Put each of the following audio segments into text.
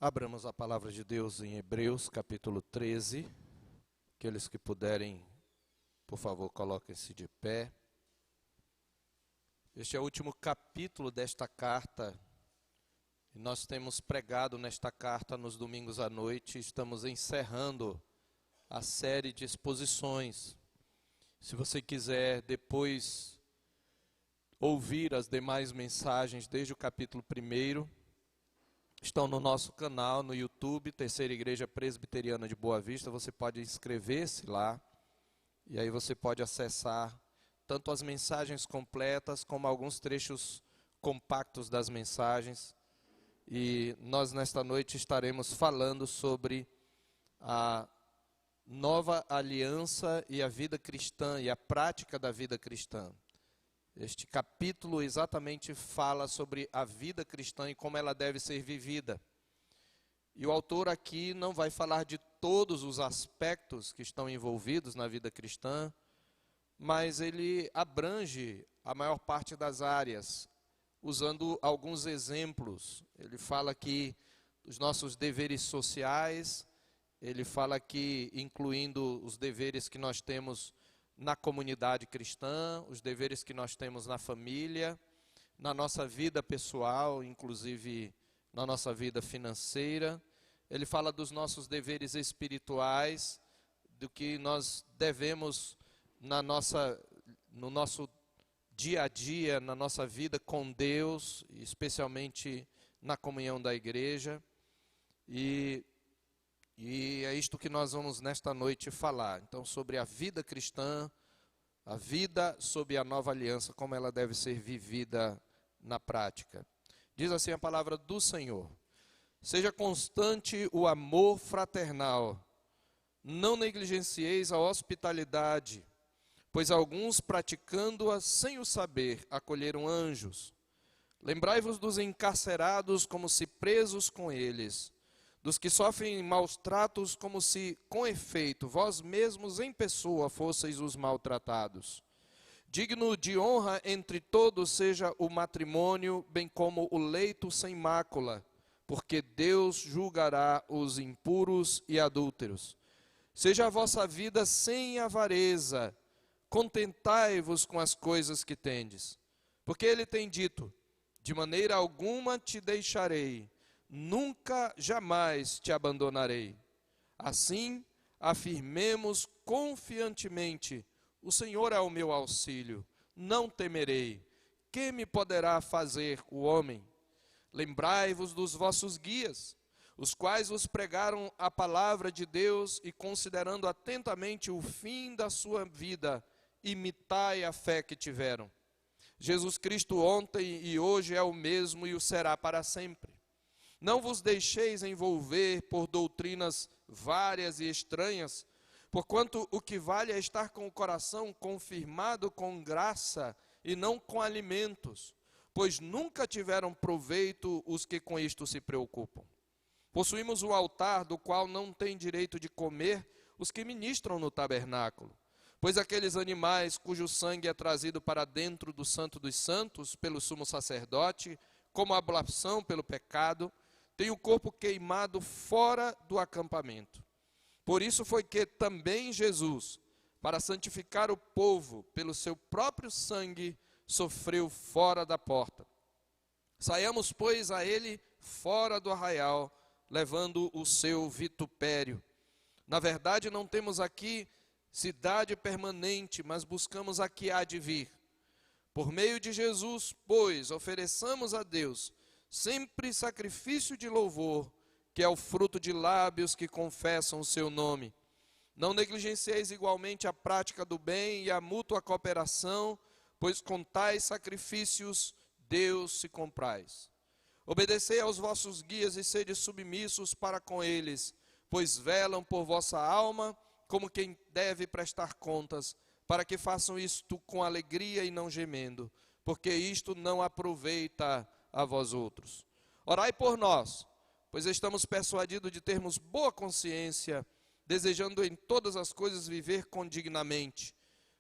Abramos a palavra de Deus em Hebreus, capítulo 13. Aqueles que puderem, por favor, coloquem-se de pé. Este é o último capítulo desta carta. E nós temos pregado nesta carta nos domingos à noite. Estamos encerrando a série de exposições. Se você quiser depois ouvir as demais mensagens desde o capítulo 1, estão no nosso canal, no YouTube, Terceira Igreja Presbiteriana de Boa Vista. Você pode inscrever-se lá e aí você pode acessar tanto as mensagens completas como alguns trechos compactos das mensagens. E nós nesta noite estaremos falando sobre a nova aliança e a vida cristã e a prática da vida cristã. Este capítulo exatamente fala sobre a vida cristã e como ela deve ser vivida. E o autor aqui não vai falar de todos os aspectos que estão envolvidos na vida cristã, mas ele abrange a maior parte das áreas, usando alguns exemplos. Ele fala aqui dos nossos deveres sociais, ele fala aqui incluindo os deveres que nós temos na comunidade cristã, os deveres que nós temos na família, na nossa vida pessoal, inclusive na nossa vida financeira. Ele fala dos nossos deveres espirituais, do que nós devemos no nosso dia a dia, na nossa vida com Deus, especialmente na comunhão da igreja. E é isto que nós vamos nesta noite falar. Então, sobre a vida cristã, a vida sob a nova aliança, como ela deve ser vivida na prática. Diz assim a palavra do Senhor: seja constante o amor fraternal, não negligencieis a hospitalidade, pois alguns, praticando-a sem o saber, acolheram anjos. Lembrai-vos dos encarcerados como se presos com eles, dos que sofrem maus tratos, como se, com efeito, vós mesmos em pessoa fosseis os maltratados. Digno de honra entre todos seja o matrimônio, bem como o leito sem mácula, porque Deus julgará os impuros e adúlteros. Seja a vossa vida sem avareza, contentai-vos com as coisas que tendes. Porque ele tem dito: de maneira alguma te deixarei, nunca, jamais te abandonarei. Assim, afirmemos confiantemente: o Senhor é o meu auxílio, não temerei. Que me poderá fazer o homem? Lembrai-vos dos vossos guias, os quais vos pregaram a palavra de Deus, e considerando atentamente o fim da sua vida, imitai a fé que tiveram. Jesus Cristo ontem e hoje é o mesmo e o será para sempre. Não vos deixeis envolver por doutrinas várias e estranhas, porquanto o que vale é estar com o coração confirmado com graça e não com alimentos, pois nunca tiveram proveito os que com isto se preocupam. Possuímos o altar, do qual não têm direito de comer os que ministram no tabernáculo, pois aqueles animais cujo sangue é trazido para dentro do Santo dos Santos pelo sumo sacerdote, como ablação pelo pecado, tem o corpo queimado fora do acampamento. Por isso foi que também Jesus, para santificar o povo pelo seu próprio sangue, sofreu fora da porta. Saiamos, pois, a ele fora do arraial, levando o seu vitupério. Na verdade, não temos aqui cidade permanente, mas buscamos a que há de vir. Por meio de Jesus, pois, ofereçamos a Deus sempre sacrifício de louvor, que é o fruto de lábios que confessam o seu nome. Não negligencieis igualmente a prática do bem e a mútua cooperação, pois com tais sacrifícios Deus se compraz. Obedecei aos vossos guias e sede submissos para com eles, pois velam por vossa alma como quem deve prestar contas, para que façam isto com alegria e não gemendo, porque isto não aproveita a vós outros. Orai por nós, pois estamos persuadidos de termos boa consciência, desejando em todas as coisas viver condignamente.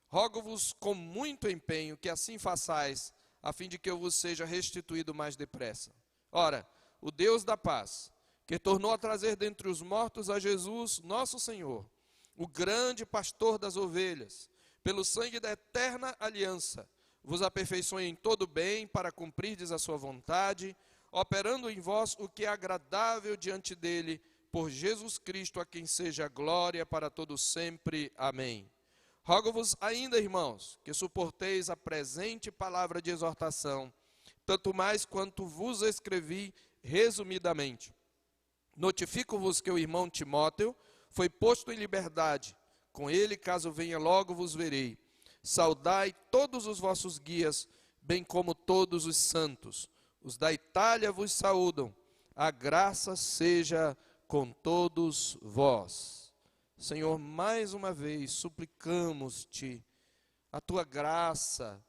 Rogo-vos com muito empenho que assim façais, a fim de que eu vos seja restituído mais depressa. Ora, o Deus da paz que tornou a trazer dentre os mortos a Jesus, nosso Senhor, o grande pastor das ovelhas, pelo sangue da eterna aliança, vos aperfeiçoe em todo bem para cumprirdes a sua vontade, operando em vós o que é agradável diante dele, por Jesus Cristo, a quem seja glória para todos sempre. Amém. Rogo-vos ainda, irmãos, que suporteis a presente palavra de exortação, tanto mais quanto vos escrevi resumidamente. Notifico-vos que o irmão Timóteo foi posto em liberdade. Com ele, caso venha logo, vos verei. Saudai todos os vossos guias, bem como todos os santos. Os da Itália vos saúdam. A graça seja com todos vós. Senhor, mais uma vez, suplicamos-te a tua graça,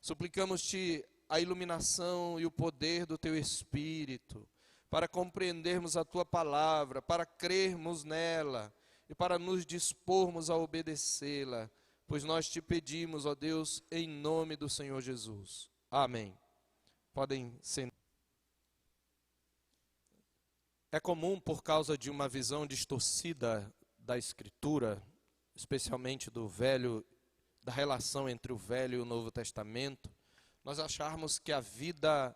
suplicamos-te a iluminação e o poder do teu Espírito, para compreendermos a tua palavra, para crermos nela e para nos dispormos a obedecê-la, pois nós te pedimos, ó Deus, em nome do Senhor Jesus. Amém. Podem sentar. É comum, por causa de uma visão distorcida da Escritura, especialmente da relação entre o Velho e o Novo Testamento, nós acharmos que a vida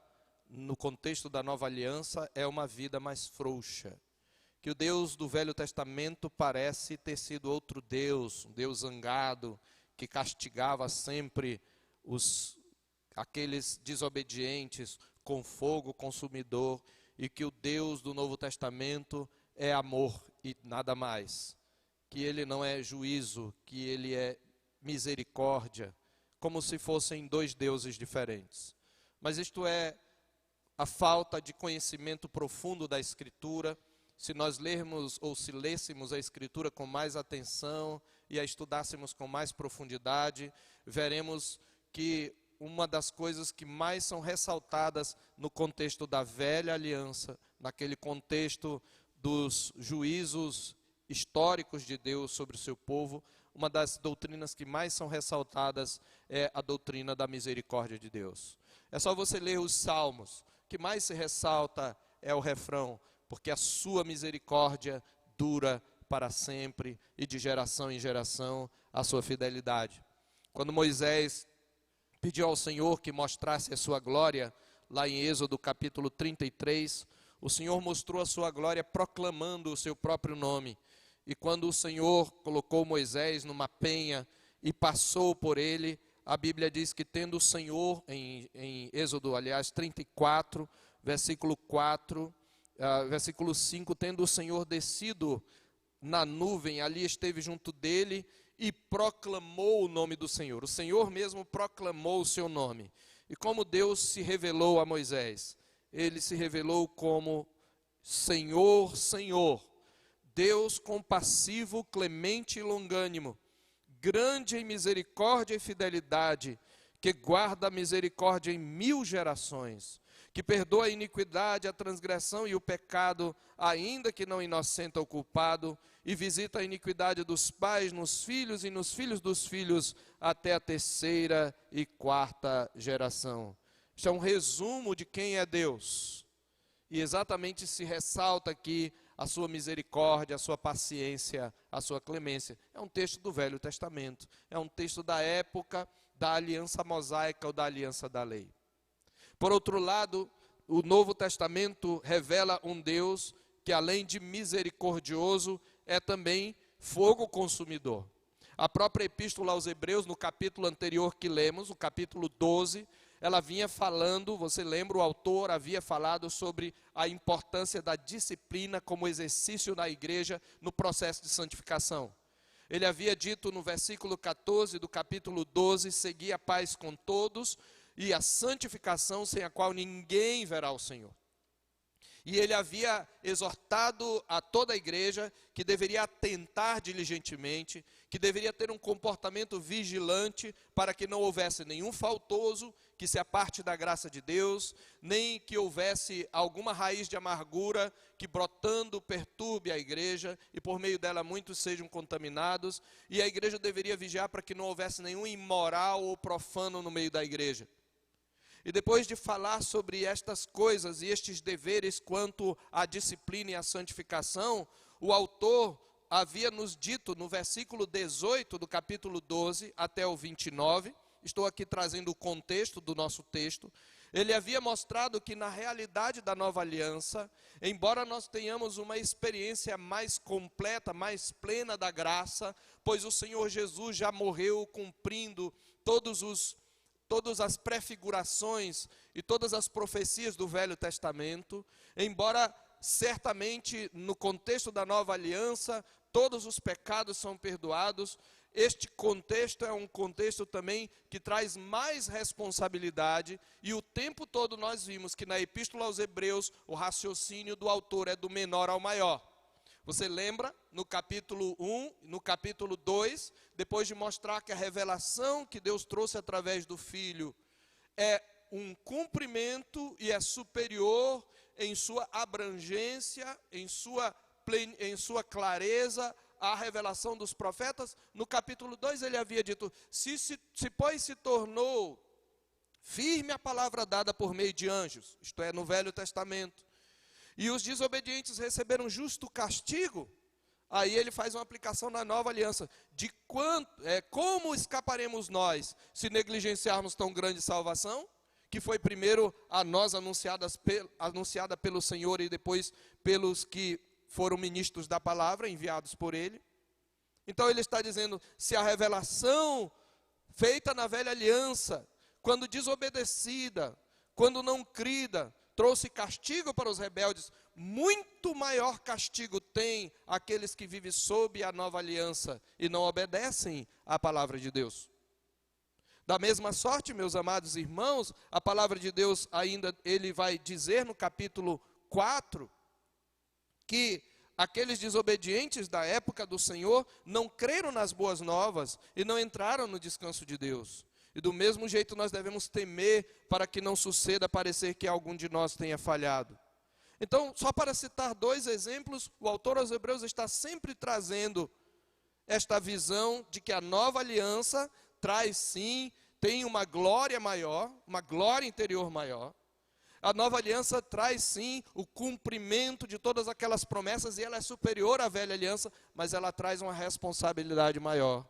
no contexto da Nova Aliança é uma vida mais frouxa, que o Deus do Velho Testamento parece ter sido outro Deus, um Deus zangado, que castigava sempre aqueles desobedientes com fogo consumidor, e que o Deus do Novo Testamento é amor e nada mais, que ele não é juízo, que ele é misericórdia, como se fossem dois deuses diferentes. Mas isto é a falta de conhecimento profundo da Escritura. Se nós lermos ou se lêssemos a Escritura com mais atenção e a estudássemos com mais profundidade, veremos que uma das coisas que mais são ressaltadas no contexto da velha aliança, naquele contexto dos juízos históricos de Deus sobre o seu povo, uma das doutrinas que mais são ressaltadas é a doutrina da misericórdia de Deus. É só você ler os Salmos, o que mais se ressalta é o refrão, porque a sua misericórdia dura para sempre e de geração em geração a sua fidelidade. Quando Moisés pediu ao Senhor que mostrasse a sua glória, lá em Êxodo capítulo 33, o Senhor mostrou a sua glória proclamando o seu próprio nome. E quando o Senhor colocou Moisés numa penha e passou por ele, a Bíblia diz que tendo o Senhor, em Êxodo, aliás, 34, versículo 4, versículo 5, tendo o Senhor descido na nuvem, ali esteve junto dele e proclamou o nome do Senhor. O Senhor mesmo proclamou o seu nome. E como Deus se revelou a Moisés? Ele se revelou como Senhor, Senhor, Deus compassivo, clemente e longânimo, grande em misericórdia e fidelidade, que guarda a misericórdia em 1000 gerações, que perdoa a iniquidade, a transgressão e o pecado, ainda que não inocenta o culpado, e visita a iniquidade dos pais nos filhos e nos filhos dos filhos, até a 3ª e 4ª geração. Isso é um resumo de quem é Deus. E exatamente se ressalta aqui a sua misericórdia, a sua paciência, a sua clemência. É um texto do Velho Testamento, é um texto da época da aliança mosaica ou da aliança da lei. Por outro lado, o Novo Testamento revela um Deus que, além de misericordioso, é também fogo consumidor. A própria Epístola aos Hebreus, no capítulo anterior que lemos, o capítulo 12, ela vinha falando, você lembra, o autor havia falado sobre a importância da disciplina como exercício na igreja no processo de santificação. Ele havia dito no versículo 14 do capítulo 12, segui a paz com todos e a santificação sem a qual ninguém verá o Senhor. E ele havia exortado a toda a igreja que deveria atentar diligentemente, que deveria ter um comportamento vigilante para que não houvesse nenhum faltoso que se aparte da graça de Deus, nem que houvesse alguma raiz de amargura que brotando perturbe a igreja e por meio dela muitos sejam contaminados. E a igreja deveria vigiar para que não houvesse nenhum imoral ou profano no meio da igreja. E depois de falar sobre estas coisas e estes deveres quanto à disciplina e à santificação, o autor havia nos dito no versículo 18 do capítulo 12 até o 29, estou aqui trazendo o contexto do nosso texto, ele havia mostrado que na realidade da nova aliança, embora nós tenhamos uma experiência mais completa, mais plena da graça, pois o Senhor Jesus já morreu cumprindo todas as prefigurações e todas as profecias do Velho Testamento, embora certamente no contexto da nova aliança, todos os pecados são perdoados, este contexto é um contexto também que traz mais responsabilidade, e o tempo todo nós vimos que na Epístola aos Hebreus, o raciocínio do autor é do menor ao maior. Você lembra, no capítulo 1, no capítulo 2, depois de mostrar que a revelação que Deus trouxe através do Filho é um cumprimento e é superior em sua abrangência, em sua clareza, a revelação dos profetas, no capítulo 2 ele havia dito, pois se tornou firme a palavra dada por meio de anjos, isto é, no Velho Testamento, e os desobedientes receberam justo castigo, aí ele faz uma aplicação na nova aliança, como escaparemos nós, se negligenciarmos tão grande salvação, que foi primeiro a nós anunciada pelo Senhor e depois pelos que foram ministros da palavra, enviados por ele. Então ele está dizendo, se a revelação feita na velha aliança, quando desobedecida, quando não crida, trouxe castigo para os rebeldes, muito maior castigo tem aqueles que vivem sob a nova aliança e não obedecem à palavra de Deus. Da mesma sorte, meus amados irmãos, a palavra de Deus ainda, ele vai dizer no capítulo 4, que aqueles desobedientes da época do Senhor não creram nas boas novas e não entraram no descanso de Deus. E do mesmo jeito nós devemos temer para que não suceda parecer que algum de nós tenha falhado. Então, só para citar dois exemplos, o autor aos Hebreus está sempre trazendo esta visão de que a nova aliança traz sim, tem uma glória maior, uma glória interior maior. A nova aliança traz sim o cumprimento de todas aquelas promessas e ela é superior à velha aliança, mas ela traz uma responsabilidade maior.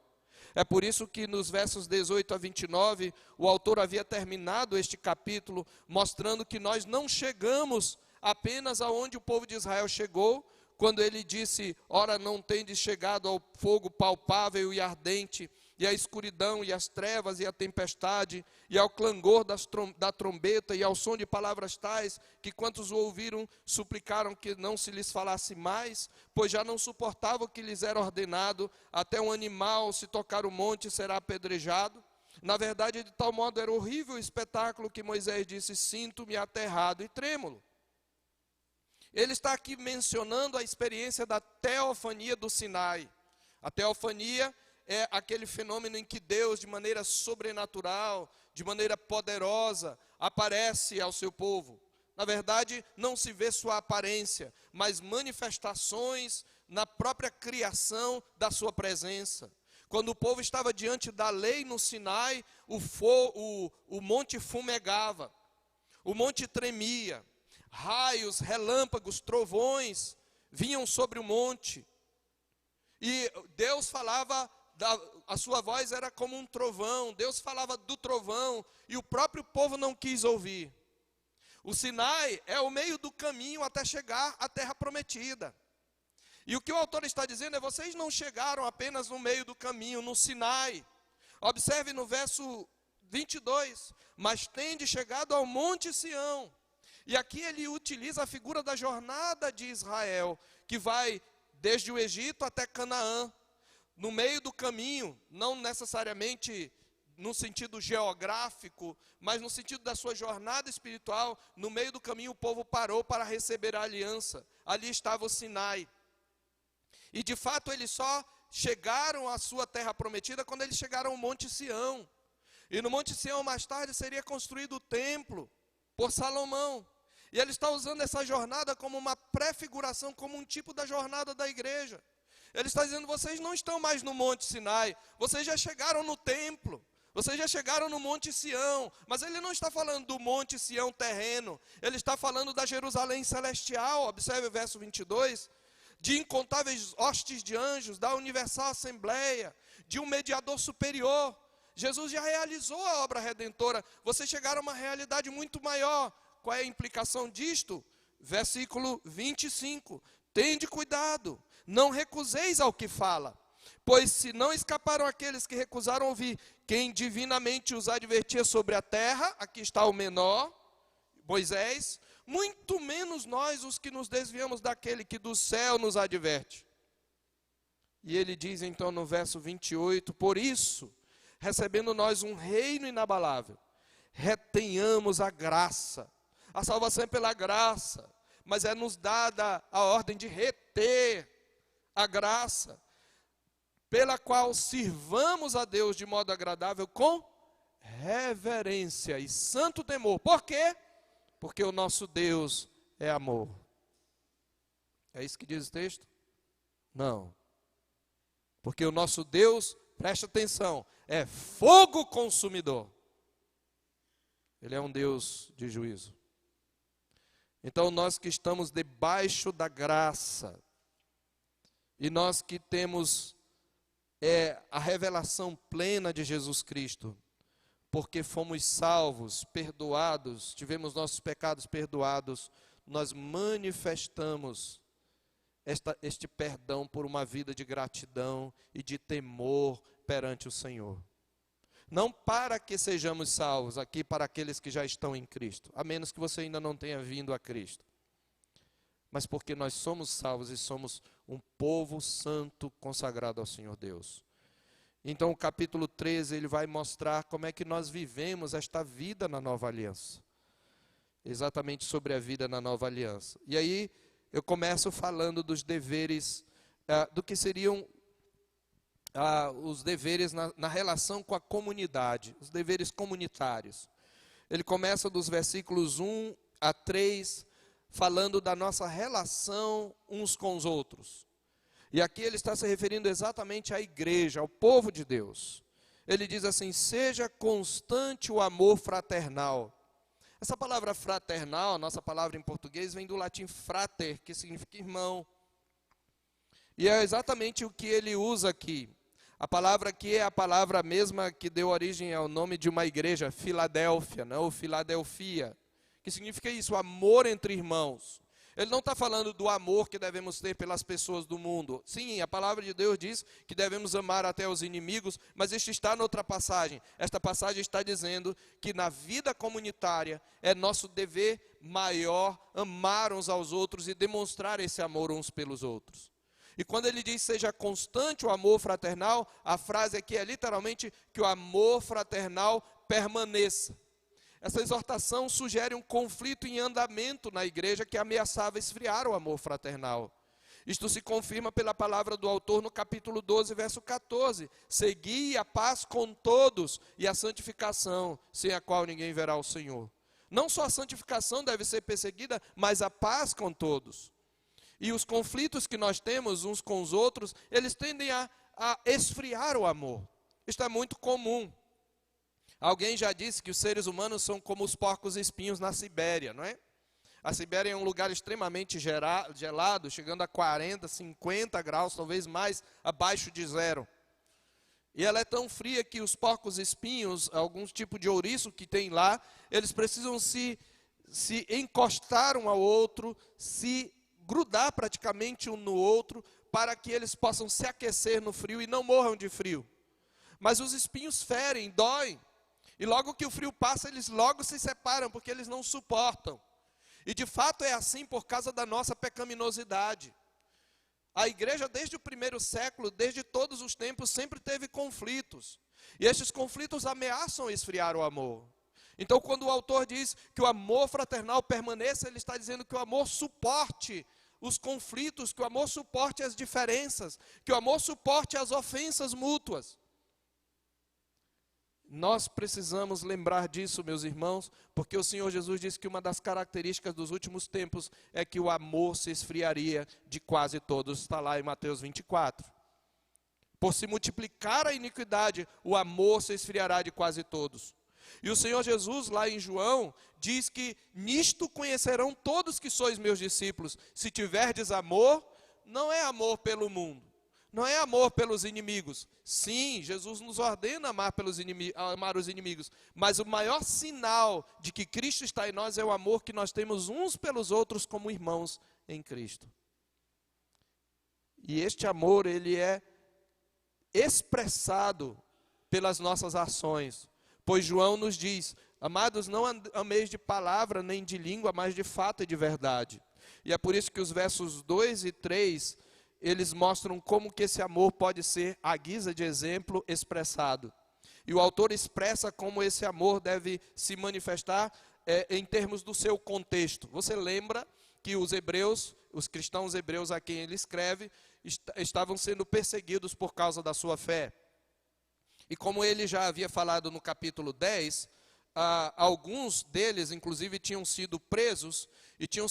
É por isso que nos versos 18 a 29, o autor havia terminado este capítulo mostrando que nós não chegamos apenas aonde o povo de Israel chegou, quando ele disse, ora não tendes chegado ao fogo palpável e ardente, e a escuridão, e as trevas, e a tempestade, e ao clangor da trombeta, e ao som de palavras tais, que quantos o ouviram, suplicaram que não se lhes falasse mais, pois já não suportavam o que lhes era ordenado, até um animal, se tocar o monte, será apedrejado. Na verdade, de tal modo era horrível o espetáculo que Moisés disse, sinto-me aterrado e trêmulo. Ele está aqui mencionando a experiência da teofania do Sinai. A teofania é aquele fenômeno em que Deus, de maneira sobrenatural, de maneira poderosa, aparece ao seu povo. Na verdade, não se vê sua aparência, mas manifestações na própria criação da sua presença. Quando o povo estava diante da lei no Sinai, o monte fumegava, o monte tremia, raios, relâmpagos, trovões vinham sobre o monte. E Deus falava, a sua voz era como um trovão, Deus falava do trovão, e o próprio povo não quis ouvir. O Sinai é o meio do caminho até chegar à terra prometida. E o que o autor está dizendo é, vocês não chegaram apenas no meio do caminho, no Sinai. Observe no verso 22, mas tende chegado ao monte Sião. E aqui ele utiliza a figura da jornada de Israel, que vai desde o Egito até Canaã. No meio do caminho, não necessariamente no sentido geográfico, mas no sentido da sua jornada espiritual, no meio do caminho o povo parou para receber a aliança. Ali estava o Sinai. E de fato eles só chegaram à sua terra prometida quando eles chegaram ao Monte Sião. E no Monte Sião mais tarde seria construído o templo por Salomão. E ele está usando essa jornada como uma prefiguração, como um tipo da jornada da igreja. Ele está dizendo, vocês não estão mais no Monte Sinai, vocês já chegaram no templo, Vocês já chegaram no Monte Sião, mas ele não está falando do Monte Sião terreno, ele está falando da Jerusalém celestial. Observe o verso 22, de incontáveis hostes de anjos, da universal assembleia, de um mediador superior. Jesus já realizou a obra redentora, vocês chegaram a uma realidade muito maior. Qual é a implicação disto? Versículo 25, tende cuidado, não recuseis ao que fala, pois se não escaparam aqueles que recusaram ouvir quem divinamente os advertia sobre a terra, aqui está o menor, Moisés, muito menos nós os que nos desviamos daquele que do céu nos adverte. E ele diz então no verso 28, por isso, recebendo nós um reino inabalável, retenhamos a graça. A salvação é pela graça, mas é nos dada a ordem de reter a graça, pela qual sirvamos a Deus de modo agradável com reverência e santo temor. Por quê? Porque o nosso Deus é amor. É isso que diz o texto? Não. Porque o nosso Deus, preste atenção, é fogo consumidor. Ele é um Deus de juízo. Então nós que estamos debaixo da graça, e nós que temos a revelação plena de Jesus Cristo, porque fomos salvos, perdoados, tivemos nossos pecados perdoados, nós manifestamos este perdão por uma vida de gratidão e de temor perante o Senhor. Não para que sejamos salvos aqui para aqueles que já estão em Cristo, a menos que você ainda não tenha vindo a Cristo, mas porque nós somos salvos e somos um povo santo consagrado ao Senhor Deus. Então o capítulo 13, ele vai mostrar como é que nós vivemos esta vida na nova aliança. Exatamente sobre a vida na nova aliança. E aí eu começo falando dos deveres, do que seriam os deveres na relação com a comunidade, os deveres comunitários. Ele começa dos versículos 1 a 3, falando da nossa relação uns com os outros. E aqui ele está se referindo exatamente à igreja, ao povo de Deus. Ele diz assim, seja constante o amor fraternal. Essa palavra fraternal, nossa palavra em português, vem do latim frater, que significa irmão. E é exatamente o que ele usa aqui. A palavra aqui é a palavra mesma que deu origem ao nome de uma igreja, Filadélfia, ou Filadelfia, que significa isso, amor entre irmãos. Ele não está falando do amor que devemos ter pelas pessoas do mundo. Sim, a palavra de Deus diz que devemos amar até os inimigos, mas isso está noutra passagem. Esta passagem está dizendo que na vida comunitária é nosso dever maior amar uns aos outros e demonstrar esse amor uns pelos outros. E quando ele diz seja constante o amor fraternal, a frase aqui é literalmente que o amor fraternal permaneça. Essa exortação sugere um conflito em andamento na igreja que ameaçava esfriar o amor fraternal. Isto se confirma pela palavra do autor no capítulo 12, verso 14. Segui a paz com todos e a santificação, sem a qual ninguém verá o Senhor. Não só a santificação deve ser perseguida, mas a paz com todos. E os conflitos que nós temos uns com os outros, eles tendem a esfriar o amor. Isto é muito comum. Alguém já disse que os seres humanos são como os porcos espinhos na Sibéria, não é? A Sibéria é um lugar extremamente gelado, chegando a 40, 50 graus, talvez mais abaixo de zero. E ela é tão fria que os porcos espinhos, alguns tipos de ouriço que tem lá, eles precisam se encostar um ao outro, se grudar praticamente um no outro, para que eles possam se aquecer no frio e não morram de frio. Mas os espinhos ferem, doem. E logo que o frio passa, eles logo se separam, porque eles não suportam. E de fato é assim por causa da nossa pecaminosidade. A igreja desde o primeiro século, desde todos os tempos, sempre teve conflitos. E esses conflitos ameaçam esfriar o amor. Então quando o autor diz que o amor fraternal permaneça, ele está dizendo que o amor suporte os conflitos, que o amor suporte as diferenças, que o amor suporte as ofensas mútuas. Nós precisamos lembrar disso, meus irmãos, porque o Senhor Jesus disse que uma das características dos últimos tempos é que o amor se esfriaria de quase todos. Está lá em Mateus 24. Por se multiplicar a iniquidade, o amor se esfriará de quase todos. E o Senhor Jesus, lá em João, diz que nisto conhecerão todos que sois meus discípulos. Se tiverdes amor, não é amor pelo mundo, não é amor pelos inimigos. Sim, Jesus nos ordena amar os inimigos, mas o maior sinal de que Cristo está em nós é o amor que nós temos uns pelos outros como irmãos em Cristo. E este amor, ele é expressado pelas nossas ações. Pois João nos diz: amados, não ameis de palavra nem de língua, mas de fato e de verdade. E é por isso que os versos 2 e 3, eles mostram como que esse amor pode ser, à guisa de exemplo, expressado. E o autor expressa como esse amor deve se manifestar em termos do seu contexto. Você lembra que os hebreus, os cristãos hebreus a quem ele escreve, estavam sendo perseguidos por causa da sua fé. E como ele já havia falado no capítulo 10, alguns deles, inclusive, tinham sido presos e tinham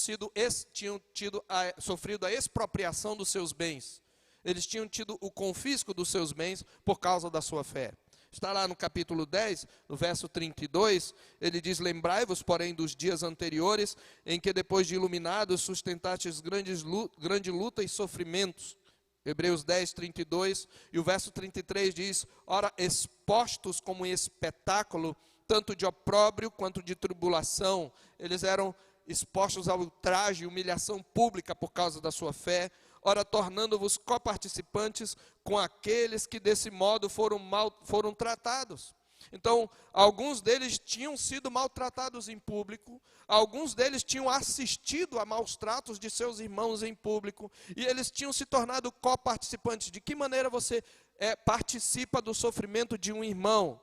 sofrido a expropriação dos seus bens. Eles tinham tido o confisco dos seus bens por causa da sua fé. Está lá no capítulo 10, no verso 32, ele diz: lembrai-vos, porém, dos dias anteriores, em que depois de iluminados sustentastes grande luta e sofrimentos. Hebreus 10, 32, e o verso 33 diz: ora, expostos como em espetáculo, tanto de opróbrio quanto de tribulação. Eles eram expostos ao ultraje e humilhação pública por causa da sua fé. Ora, tornando-vos coparticipantes com aqueles que desse modo foram tratados. Então, alguns deles tinham sido maltratados em público, alguns deles tinham assistido a maus tratos de seus irmãos em público, e eles tinham se tornado coparticipantes. De que maneira você participa do sofrimento de um irmão?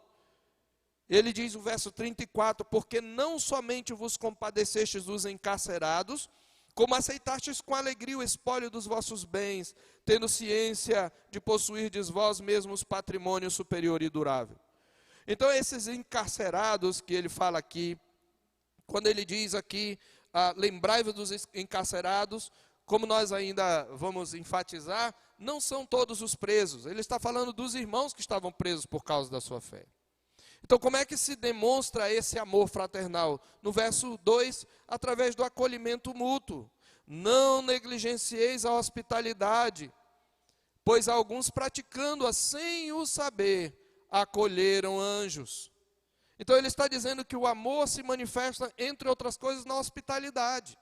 Ele diz no verso 34, porque não somente vos compadecestes dos encarcerados, como aceitastes com alegria o espólio dos vossos bens, tendo ciência de possuirdes vós mesmos patrimônio superior e durável. Então, esses encarcerados que ele fala aqui, quando ele diz aqui, lembrai-vos dos encarcerados, como nós ainda vamos enfatizar, não são todos os presos. Ele está falando dos irmãos que estavam presos por causa da sua fé. Então, como é que se demonstra esse amor fraternal? No verso 2, através do acolhimento mútuo. Não negligencieis a hospitalidade, pois alguns praticando-a sem o saber, acolheram anjos. Então ele está dizendo que o amor se manifesta, entre outras coisas, na hospitalidade,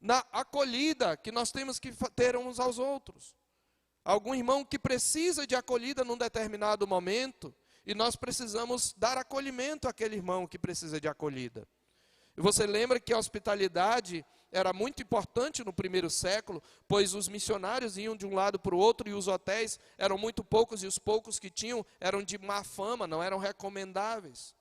na acolhida que nós temos que ter uns aos outros. Algum irmão que precisa de acolhida num determinado momento, e nós precisamos dar acolhimento àquele irmão que precisa de acolhida. E você lembra que a hospitalidade era muito importante no primeiro século, pois os missionários iam de um lado para o outro e os hotéis eram muito poucos, e os poucos que tinham eram de má fama, não eram recomendáveis.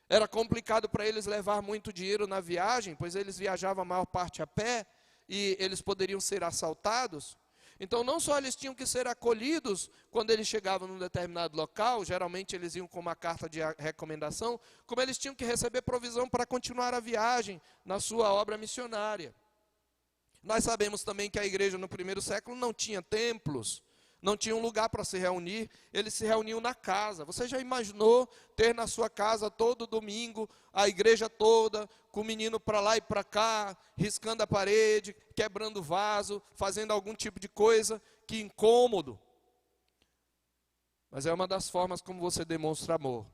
Era complicado para eles levar muito dinheiro na viagem, pois eles viajavam a maior parte a pé e eles poderiam ser assaltados. Então, não só eles tinham que ser acolhidos quando eles chegavam num determinado local, geralmente eles iam com uma carta de recomendação, como eles tinham que receber provisão para continuar a viagem na sua obra missionária. Nós sabemos também que a igreja no primeiro século não tinha templos, não tinha um lugar para se reunir, eles se reuniam na casa. Você já imaginou ter na sua casa todo domingo, a igreja toda, com o menino para lá e para cá, riscando a parede, quebrando vaso, fazendo algum tipo de coisa? Que incômodo. Mas é uma das formas como você demonstra amor,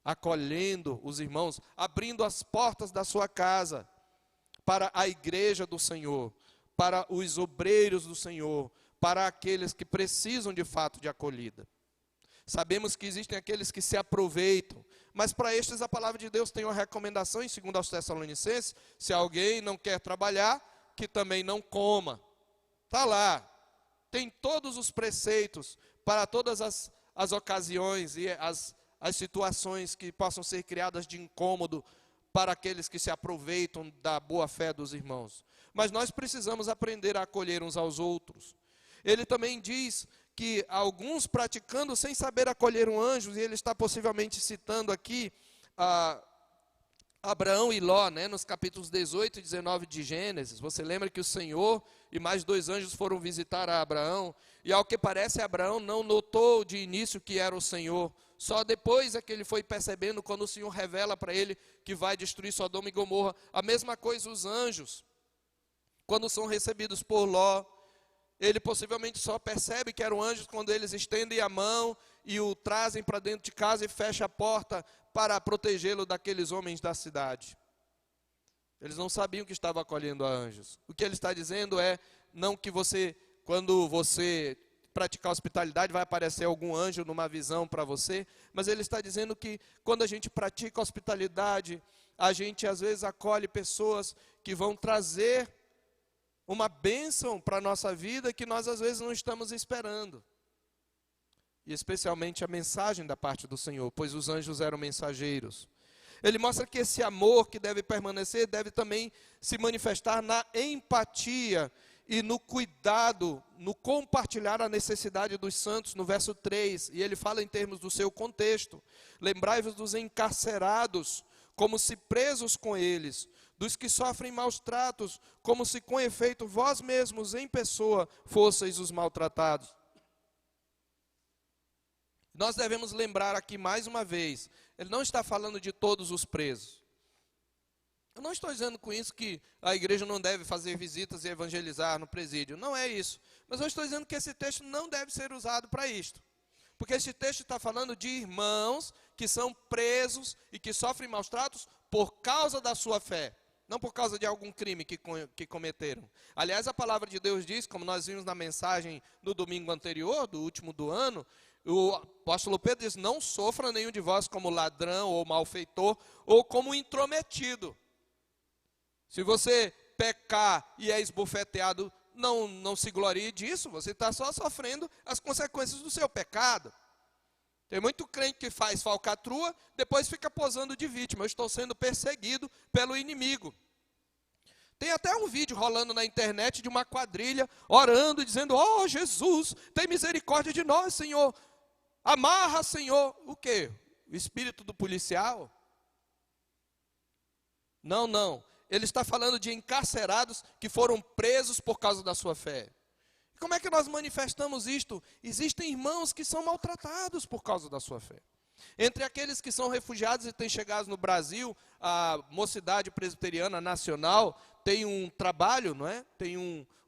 acolhendo os irmãos, abrindo as portas da sua casa para a igreja do Senhor, para os obreiros do Senhor, para aqueles que precisam de fato de acolhida. Sabemos que existem aqueles que se aproveitam, mas para estes a palavra de Deus tem uma recomendação em 2 aos Tessalonicenses: se alguém não quer trabalhar, que também não coma. Está lá, tem todos os preceitos para todas as ocasiões e as situações que possam ser criadas de incômodo para aqueles que se aproveitam da boa fé dos irmãos. Mas nós precisamos aprender a acolher uns aos outros. Ele também diz que alguns praticando sem saber acolher um anjo, e ele está possivelmente citando aqui Abraão e Ló, né, nos capítulos 18 e 19 de Gênesis. Você lembra que o Senhor e mais 2 anjos foram visitar a Abraão, e ao que parece Abraão não notou de início que era o Senhor. Só depois é que ele foi percebendo, quando o Senhor revela para ele que vai destruir Sodoma e Gomorra. A mesma coisa os anjos, quando são recebidos por Ló, ele possivelmente só percebe que eram anjos quando eles estendem a mão e o trazem para dentro de casa e fecham a porta para protegê-lo daqueles homens da cidade. Eles não sabiam que estava acolhendo a anjos. O que ele está dizendo é, não que você, quando você praticar hospitalidade, vai aparecer algum anjo numa visão para você, mas ele está dizendo que quando a gente pratica hospitalidade, a gente às vezes acolhe pessoas que vão trazer uma bênção para a nossa vida que nós às vezes não estamos esperando. E especialmente a mensagem da parte do Senhor, pois os anjos eram mensageiros. Ele mostra que esse amor que deve permanecer, deve também se manifestar na empatia e no cuidado, no compartilhar a necessidade dos santos, no verso 3. E ele fala em termos do seu contexto. Lembrai-vos dos encarcerados, como se presos com eles, dos que sofrem maus tratos, como se com efeito vós mesmos em pessoa fosseis os maltratados. Nós devemos lembrar aqui mais uma vez, ele não está falando de todos os presos. Eu não estou dizendo com isso que a igreja não deve fazer visitas e evangelizar no presídio, não é isso. Mas eu estou dizendo que esse texto não deve ser usado para isto. Porque esse texto está falando de irmãos que são presos e que sofrem maus tratos por causa da sua fé. Não por causa de algum crime que cometeram. Aliás, a palavra de Deus diz, como nós vimos na mensagem do domingo anterior, do último do ano, o apóstolo Pedro diz, não sofra nenhum de vós como ladrão ou malfeitor ou como intrometido. Se você pecar e é esbofeteado, não se glorie disso, você está só sofrendo as consequências do seu pecado. Tem muito crente que faz falcatrua, depois fica posando de vítima. Eu estou sendo perseguido pelo inimigo. Tem até um vídeo rolando na internet de uma quadrilha, orando e dizendo, oh Jesus, tem misericórdia de nós, Senhor. Amarra, Senhor. O quê? O espírito do policial? Não. Ele está falando de encarcerados que foram presos por causa da sua fé. Como é que nós manifestamos isto? Existem irmãos que são maltratados por causa da sua fé. Entre aqueles que são refugiados e têm chegado no Brasil, a Mocidade Presbiteriana Nacional tem um trabalho, não é? Tem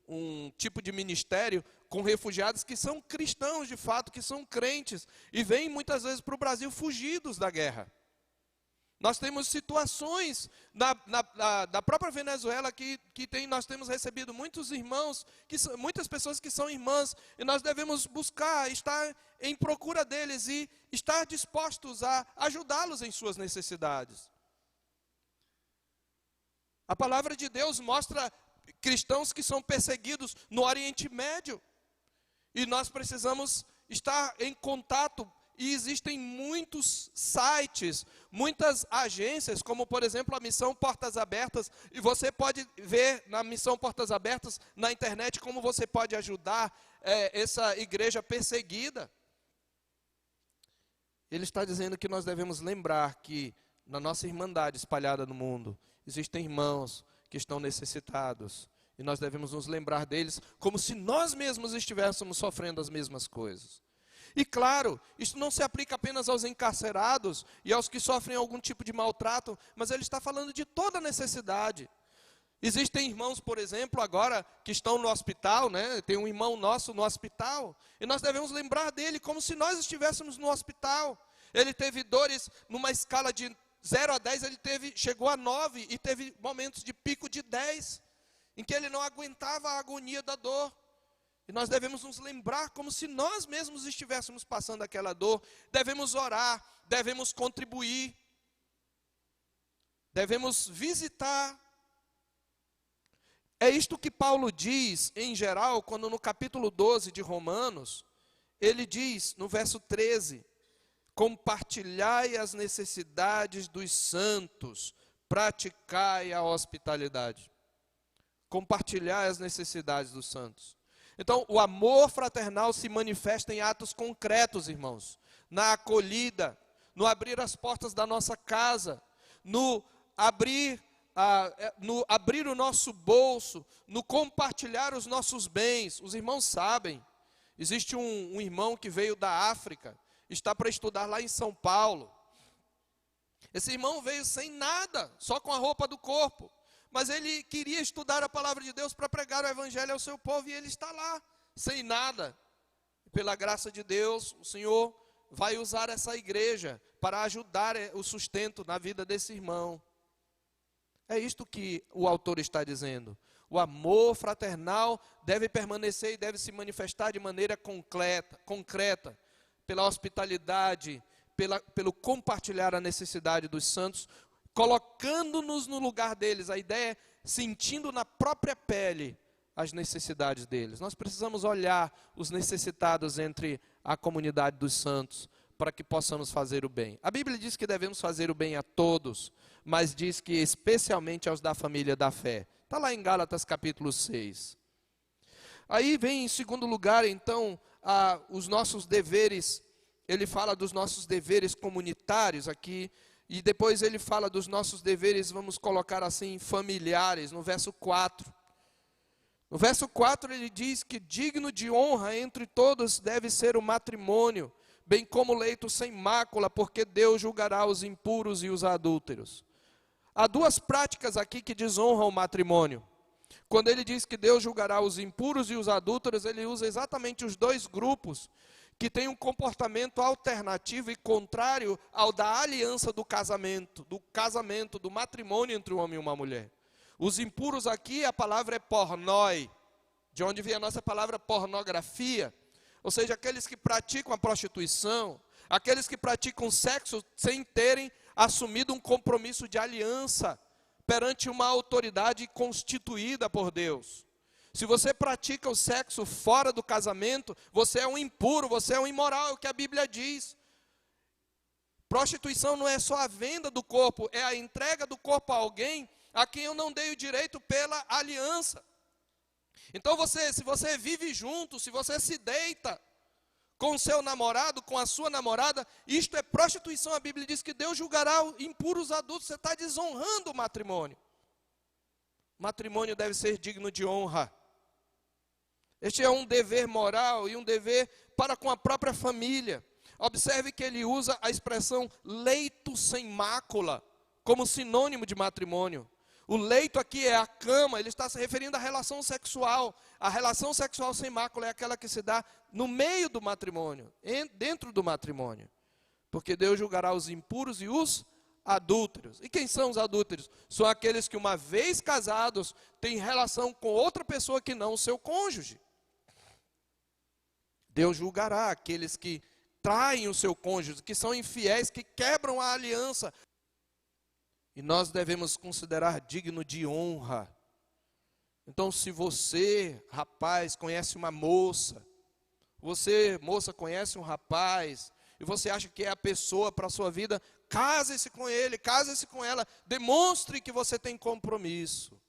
um tipo de ministério com refugiados que são cristãos de fato, que são crentes, e vêm muitas vezes para o Brasil fugidos da guerra. Nós temos situações da própria Venezuela nós temos recebido muitos irmãos, muitas pessoas que são irmãs, e nós devemos buscar, estar em procura deles e estar dispostos a ajudá-los em suas necessidades. A palavra de Deus mostra cristãos que são perseguidos no Oriente Médio, e nós precisamos estar em contato. E existem muitos sites, muitas agências, como por exemplo a Missão Portas Abertas, e você pode ver na Missão Portas Abertas na internet como você pode ajudar essa igreja perseguida. Ele está dizendo que nós devemos lembrar que na nossa irmandade espalhada no mundo, existem irmãos que estão necessitados, e nós devemos nos lembrar deles como se nós mesmos estivéssemos sofrendo as mesmas coisas. E claro, isso não se aplica apenas aos encarcerados e aos que sofrem algum tipo de maltrato, mas ele está falando de toda necessidade. Existem irmãos, por exemplo, agora que estão no hospital, né? Tem um irmão nosso no hospital, e nós devemos lembrar dele como se nós estivéssemos no hospital. Ele teve dores numa escala de 0 a 10, chegou a 9 e teve momentos de pico de 10, em que ele não aguentava a agonia da dor. E nós devemos nos lembrar como se nós mesmos estivéssemos passando aquela dor. Devemos orar, devemos contribuir, devemos visitar. É isto que Paulo diz, em geral, quando no capítulo 12 de Romanos, ele diz, no verso 13, compartilhai as necessidades dos santos, praticai a hospitalidade. Compartilhai as necessidades dos santos. Então, o amor fraternal se manifesta em atos concretos, irmãos. Na acolhida, no abrir as portas da nossa casa, no no abrir o nosso bolso, no compartilhar os nossos bens. Os irmãos sabem, existe um irmão que veio da África, está para estudar lá em São Paulo. Esse irmão veio sem nada, só com a roupa do corpo, mas ele queria estudar a palavra de Deus para pregar o evangelho ao seu povo, e ele está lá, sem nada. Pela graça de Deus, o Senhor vai usar essa igreja para ajudar o sustento na vida desse irmão. É isto que o autor está dizendo. O amor fraternal deve permanecer e deve se manifestar de maneira concreta, pela hospitalidade, pelo compartilhar a necessidade dos santos, colocando-nos no lugar deles. A ideia é sentindo na própria pele as necessidades deles. Nós precisamos olhar os necessitados entre a comunidade dos santos, para que possamos fazer o bem. A Bíblia diz que devemos fazer o bem a todos, mas diz que especialmente aos da família da fé. Está lá em Gálatas capítulo 6. Aí vem em segundo lugar, então, os nossos deveres. Ele fala dos nossos deveres comunitários aqui, e depois ele fala dos nossos deveres, vamos colocar assim, familiares, no verso 4. No verso 4 ele diz que digno de honra entre todos deve ser o matrimônio, bem como leito sem mácula, porque Deus julgará os impuros e os adúlteros. Há duas práticas aqui que desonram o matrimônio. Quando ele diz que Deus julgará os impuros e os adúlteros, ele usa exatamente os dois grupos que têm um comportamento alternativo e contrário ao da aliança do casamento, do matrimônio entre um homem e uma mulher. Os impuros aqui, a palavra é pornoi, de onde vem a nossa palavra pornografia. Ou seja, aqueles que praticam a prostituição, aqueles que praticam sexo sem terem assumido um compromisso de aliança perante uma autoridade constituída por Deus. Se você pratica o sexo fora do casamento, você é um impuro, você é um imoral, é o que a Bíblia diz. Prostituição não é só a venda do corpo, é a entrega do corpo a alguém a quem eu não dei o direito pela aliança. Então se você vive junto, se você se deita com o seu namorado, com a sua namorada, isto é prostituição. A Bíblia diz que Deus julgará impuros adultos. Você está desonrando o matrimônio. O matrimônio deve ser digno de honra. Este é um dever moral e um dever para com a própria família. Observe que ele usa a expressão leito sem mácula como sinônimo de matrimônio. O leito aqui é a cama, ele está se referindo à relação sexual. A relação sexual sem mácula é aquela que se dá no meio do matrimônio, dentro do matrimônio. Porque Deus julgará os impuros e os adúlteros. E quem são os adúlteros? São aqueles que, uma vez casados, têm relação com outra pessoa que não o seu cônjuge. Deus julgará aqueles que traem o seu cônjuge, que são infiéis, que quebram a aliança. E nós devemos considerar digno de honra. Então, se você, rapaz, conhece uma moça, você, moça, conhece um rapaz, e você acha que é a pessoa para a sua vida, case-se com ele, case-se com ela, demonstre que você tem compromisso.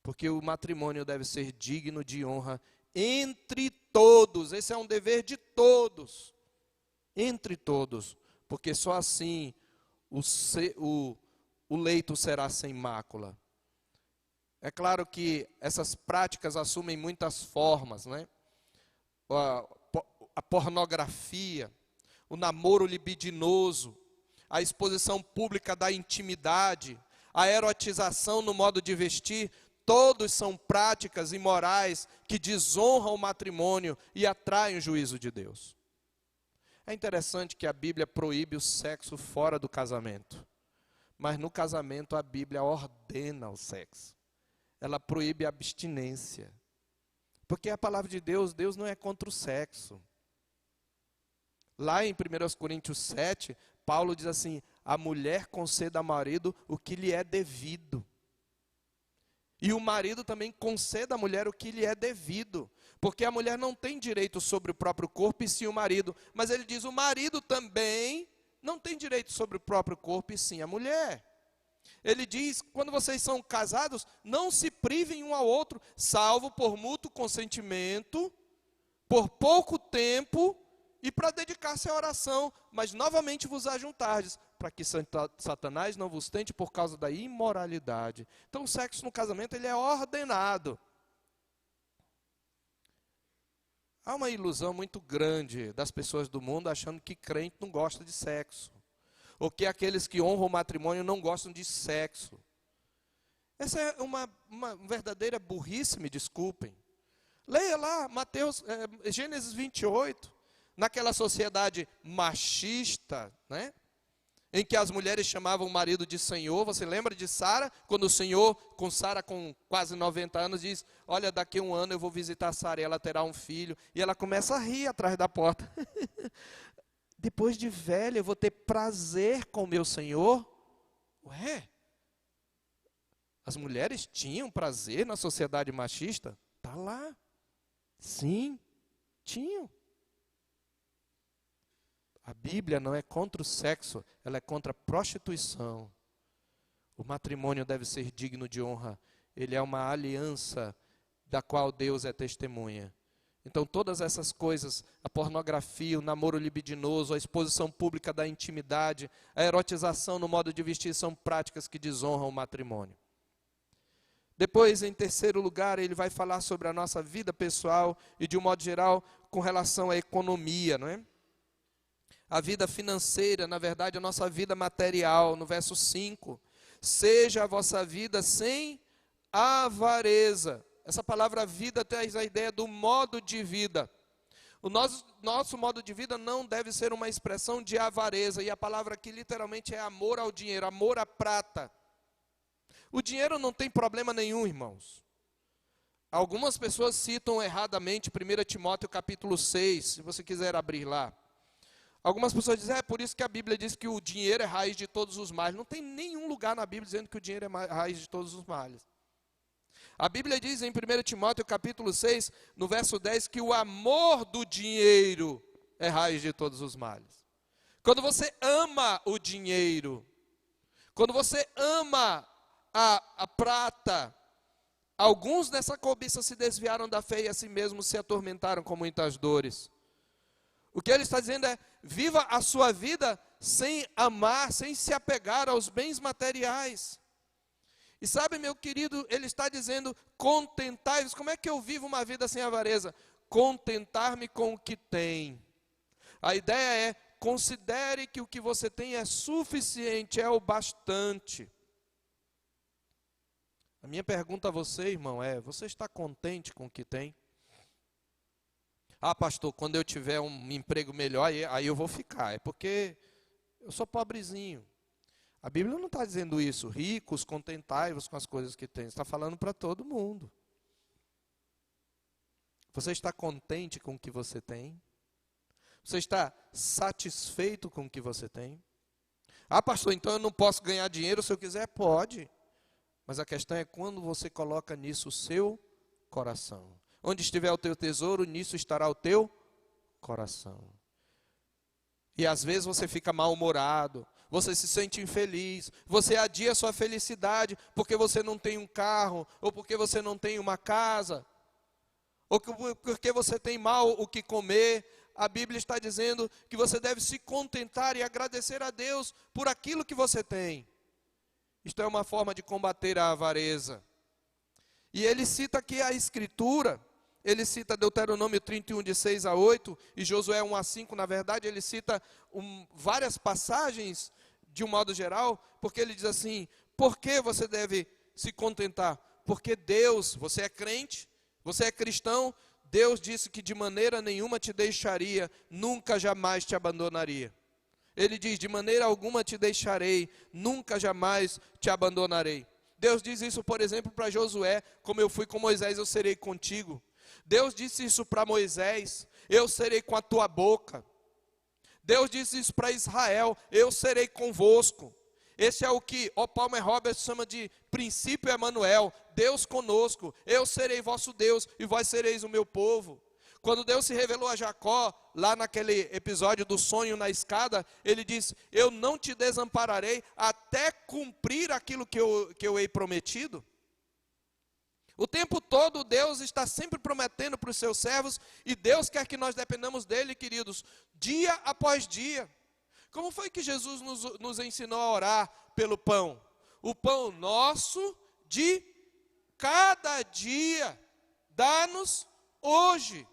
Porque o matrimônio deve ser digno de honra entre todos. Esse é um dever de todos, entre todos, porque só assim o leito será sem mácula. É claro que essas práticas assumem muitas formas, né? A pornografia, o namoro libidinoso, a exposição pública da intimidade, a erotização no modo de vestir, todos são práticas imorais que desonram o matrimônio e atraem o juízo de Deus. É interessante que a Bíblia proíbe o sexo fora do casamento, mas no casamento a Bíblia ordena o sexo. Ela proíbe a abstinência, porque a palavra de Deus não é contra o sexo. Lá em 1 Coríntios 7, Paulo diz assim: a mulher conceda ao marido o que lhe é devido. E o marido também conceda à mulher o que lhe é devido. Porque a mulher não tem direito sobre o próprio corpo e sim o marido. Mas ele diz, o marido também não tem direito sobre o próprio corpo e sim a mulher. Ele diz, quando vocês são casados, não se privem um ao outro, salvo por mútuo consentimento, por pouco tempo e para dedicar-se à oração, mas novamente vos ajuntardes, para que Satanás não vos tente por causa da imoralidade. Então o sexo no casamento ele é ordenado. Há uma ilusão muito grande das pessoas do mundo achando que crente não gosta de sexo, ou que aqueles que honram o matrimônio não gostam de sexo. Essa é uma verdadeira burrice, me desculpem. Leia lá Gênesis 28, naquela sociedade machista, né? Em que as mulheres chamavam o marido de Senhor. Você lembra de Sara? Quando o Senhor, com Sara com quase 90 anos, diz, olha, daqui a um ano eu vou visitar Sara e ela terá um filho. E ela começa a rir atrás da porta. Depois de velha eu vou ter prazer com meu Senhor? Ué? As mulheres tinham prazer na sociedade machista? Está lá. Sim, tinham. A Bíblia não é contra o sexo, ela é contra a prostituição. O matrimônio deve ser digno de honra. Ele é uma aliança da qual Deus é testemunha. Então todas essas coisas, a pornografia, o namoro libidinoso, a exposição pública da intimidade, a erotização no modo de vestir, são práticas que desonram o matrimônio. Depois, em terceiro lugar, ele vai falar sobre a nossa vida pessoal e, de um modo geral, com relação à economia, não é? A vida financeira, na verdade, a nossa vida material, no verso 5. Seja a vossa vida sem avareza. Essa palavra vida traz a ideia do modo de vida. O nosso modo de vida não deve ser uma expressão de avareza. E a palavra aqui literalmente é amor ao dinheiro, amor à prata. O dinheiro não tem problema nenhum, irmãos. Algumas pessoas citam erradamente 1 Timóteo capítulo 6, se você quiser abrir lá. Algumas pessoas dizem, é por isso que a Bíblia diz que o dinheiro é raiz de todos os males. Não tem nenhum lugar na Bíblia dizendo que o dinheiro é raiz de todos os males. A Bíblia diz em 1 Timóteo capítulo 6, no verso 10, que o amor do dinheiro é raiz de todos os males. Quando você ama o dinheiro, quando você ama a prata, alguns nessa cobiça se desviaram da fé e assim mesmo se atormentaram com muitas dores. O que ele está dizendo é, viva a sua vida sem amar, sem se apegar aos bens materiais. E sabe, meu querido, ele está dizendo, contentai-vos. Como é que eu vivo uma vida sem avareza? Contentar-me com o que tem. A ideia é, considere que o que você tem é suficiente, é o bastante. A minha pergunta a você, irmão, é, você está contente com o que tem? Ah, pastor, quando eu tiver um emprego melhor, aí eu vou ficar. É porque eu sou pobrezinho. A Bíblia não está dizendo isso. Ricos, contentai-vos com as coisas que tem. Está falando para todo mundo. Você está contente com o que você tem? Você está satisfeito com o que você tem? Ah, pastor, então eu não posso ganhar dinheiro se eu quiser? Pode. Mas a questão é quando você coloca nisso o seu coração. Onde estiver o teu tesouro, nisso estará o teu coração. E às vezes você fica mal-humorado, você se sente infeliz, você adia a sua felicidade porque você não tem um carro, ou porque você não tem uma casa, ou porque você tem mal o que comer. A Bíblia está dizendo que você deve se contentar e agradecer a Deus por aquilo que você tem. Isto é uma forma de combater a avareza. E ele cita aqui a Escritura. Ele cita Deuteronômio 31, de 6 a 8, e Josué 1 a 5, na verdade, ele cita várias passagens, de um modo geral, porque ele diz assim, por que você deve se contentar? Porque Deus, você é crente, você é cristão, Deus disse que de maneira nenhuma te deixaria, nunca jamais te abandonaria. Ele diz, de maneira alguma te deixarei, nunca jamais te abandonarei. Deus diz isso, por exemplo, para Josué, como eu fui com Moisés, eu serei contigo. Deus disse isso para Moisés, eu serei com a tua boca. Deus disse isso para Israel, eu serei convosco. Esse é o que o Palmer Roberts chama de princípio Emanuel, Deus conosco, eu serei vosso Deus e vós sereis o meu povo. Quando Deus se revelou a Jacó, lá naquele episódio do sonho na escada, ele disse, eu não te desampararei até cumprir aquilo que eu hei prometido. O tempo todo Deus está sempre prometendo para os seus servos, e Deus quer que nós dependamos dele, queridos, dia após dia. Como foi que Jesus nos ensinou a orar pelo pão? O pão nosso de cada dia, dá-nos hoje.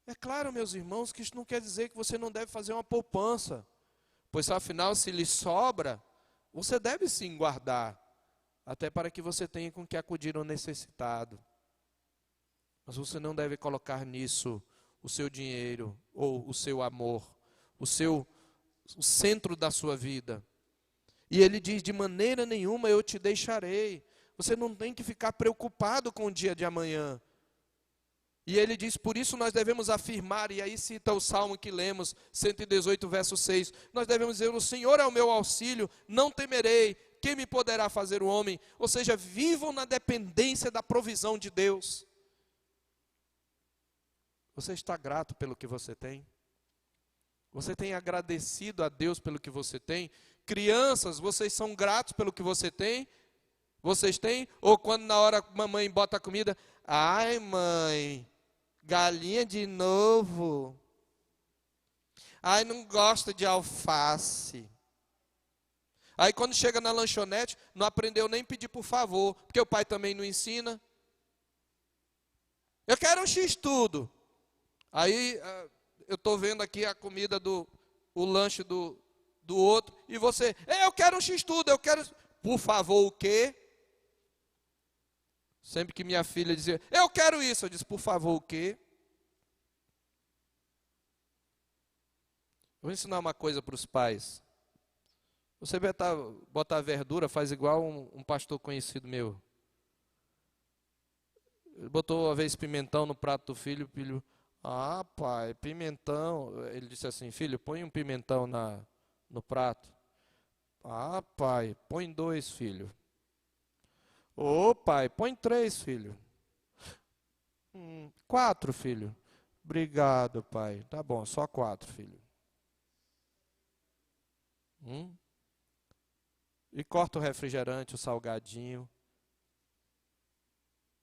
É claro, meus irmãos, que isso não quer dizer que você não deve fazer uma poupança, pois afinal, se lhe sobra, você deve sim guardar, até para que você tenha com que acudir ao necessitado. Mas você não deve colocar nisso o seu dinheiro, ou o seu amor, o centro da sua vida. E ele diz, de maneira nenhuma eu te deixarei. Você não tem que ficar preocupado com o dia de amanhã. E ele diz, por isso nós devemos afirmar, e aí cita o salmo que lemos, 118, verso 6. Nós devemos dizer, o Senhor é o meu auxílio, não temerei. Quem me poderá fazer o homem? Ou seja, vivam na dependência da provisão de Deus. Você está grato pelo que você tem? Você tem agradecido a Deus pelo que você tem? Crianças, vocês são gratos pelo que você tem? Vocês têm? Ou quando na hora a mamãe bota a comida, ai mãe, galinha de novo. Ai, não gosto de alface. Aí quando chega na lanchonete, não aprendeu nem pedir por favor, porque o pai também não ensina. Eu quero um x-tudo. Aí eu estou vendo aqui a comida o lanche do outro, e você, eu quero um x-tudo, eu quero, por favor, o quê? Sempre que minha filha dizia, eu quero isso, eu disse, por favor, o quê? Vou ensinar uma coisa para os pais. Você botar verdura, faz igual um pastor conhecido meu. Ele botou uma vez pimentão no prato do filho, o filho, ah pai, pimentão. Ele disse assim, filho, põe um pimentão no prato. Ah pai, põe 2, filho. Ô pai, põe 3, filho. 4, filho. Obrigado, pai. Tá bom, só 4, filho. E corta o refrigerante, o salgadinho.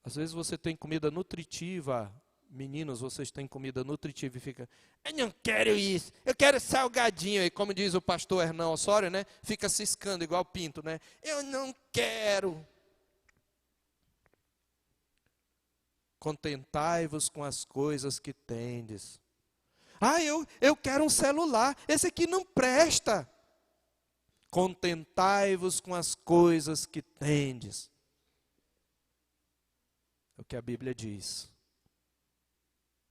Às vezes você tem comida nutritiva. Meninos, vocês têm comida nutritiva e fica, eu não quero isso, eu quero salgadinho. E como diz o pastor Hernão Osório, né? Fica ciscando igual pinto, né? Eu não quero. Contentai-vos com as coisas que tendes. Ah, eu quero um celular, esse aqui não presta. Contentai-vos com as coisas que tendes. É o que a Bíblia diz.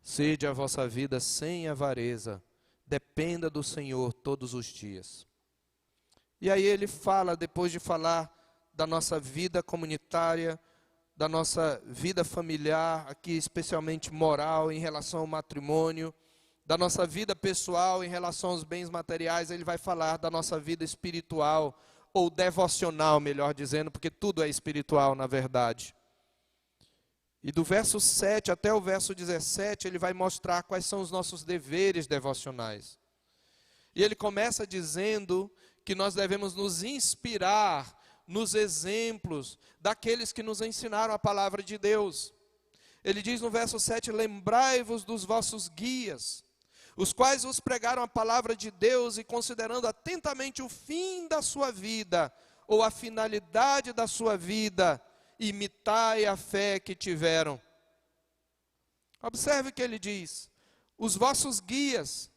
Sede a vossa vida sem avareza, dependa do Senhor todos os dias. E aí ele fala, depois de falar da nossa vida comunitária, da nossa vida familiar, aqui especialmente moral, em relação ao matrimônio, da nossa vida pessoal em relação aos bens materiais, ele vai falar da nossa vida espiritual, ou devocional, melhor dizendo, porque tudo é espiritual na verdade. E do verso 7 até o verso 17, ele vai mostrar quais são os nossos deveres devocionais. E ele começa dizendo que nós devemos nos inspirar nos exemplos daqueles que nos ensinaram a palavra de Deus. Ele diz no verso 7, lembrai-vos dos vossos guias, os quais vos pregaram a palavra de Deus e considerando atentamente o fim da sua vida, ou a finalidade da sua vida, imitai a fé que tiveram. Observe o que ele diz, os vossos guias,